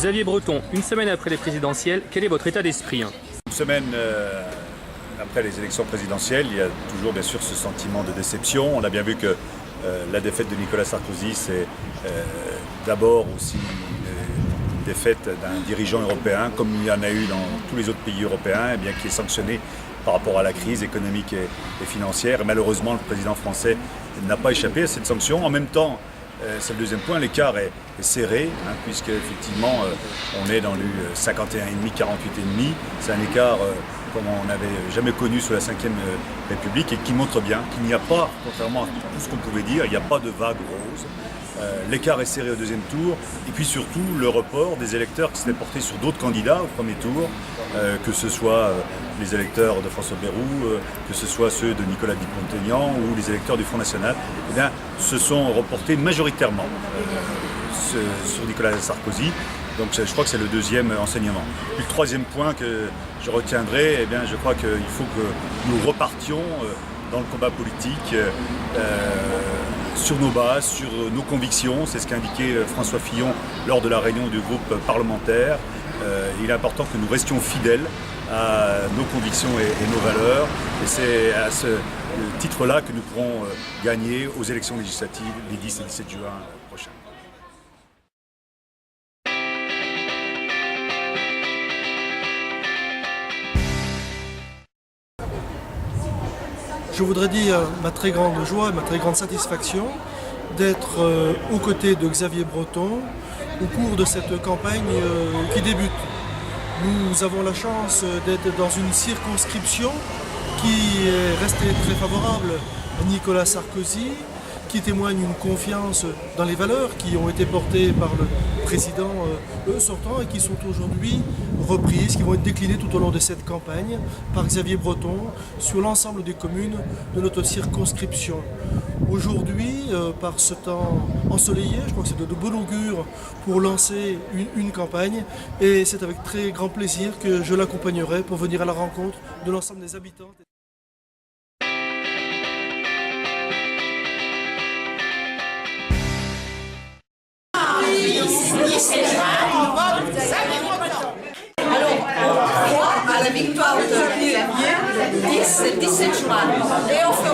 Xavier Breton, une semaine après les présidentielles, quel est votre état d'esprit? Une semaine après les élections présidentielles, il y a toujours bien sûr ce sentiment de déception. On a bien vu que la défaite de Nicolas Sarkozy, c'est d'abord aussi une défaite d'un dirigeant européen, comme il y en a eu dans tous les autres pays européens, et bien qui est sanctionné par rapport à la crise économique et financière. Et malheureusement, le président français n'a pas échappé à cette sanction. En même temps, c'est le deuxième point, l'écart est serré, puisque effectivement on est dans le 51,5, 48,5. C'est un écart comme on n'avait jamais connu sous la Ve République et qui montre bien qu'il n'y a pas, contrairement à tout ce qu'on pouvait dire, il n'y a pas de vague rose. L'écart est serré au deuxième tour et puis surtout le report des électeurs qui s'étaient portés sur d'autres candidats au premier tour, que ce soit les électeurs de François Bayrou, que ce soit ceux de Nicolas Dupont-Aignan ou les électeurs du Front National, eh bien, se sont reportés majoritairement sur Nicolas Sarkozy. Donc je crois que c'est le deuxième enseignement. Puis le troisième point que je retiendrai, eh bien, je crois qu'il faut que nous repartions dans le combat politique sur nos bases, sur nos convictions. C'est ce qu'a indiqué François Fillon lors de la réunion du groupe parlementaire. Il est important que nous restions fidèles à nos convictions et nos valeurs. Et c'est à ce titre-là que nous pourrons gagner aux élections législatives les 10 et 17 juin prochains. Je voudrais dire ma très grande joie et ma très grande satisfaction d'être aux côtés de Xavier Breton au cours de cette campagne qui débute. Nous avons la chance d'être dans une circonscription qui est restée très favorable à Nicolas Sarkozy, qui témoigne une confiance dans les valeurs qui ont été portées par le président sortant et qui sont aujourd'hui reprises, qui vont être déclinées tout au long de cette campagne par Xavier Breton sur l'ensemble des communes de notre circonscription. Aujourd'hui, par ce temps ensoleillé, je crois que c'est de bon augure pour lancer une campagne et c'est avec très grand plaisir que je l'accompagnerai pour venir à la rencontre de l'ensemble des habitants. Alors, on croit à la victoire de Xavier le 10 et 17 juin. Et on fait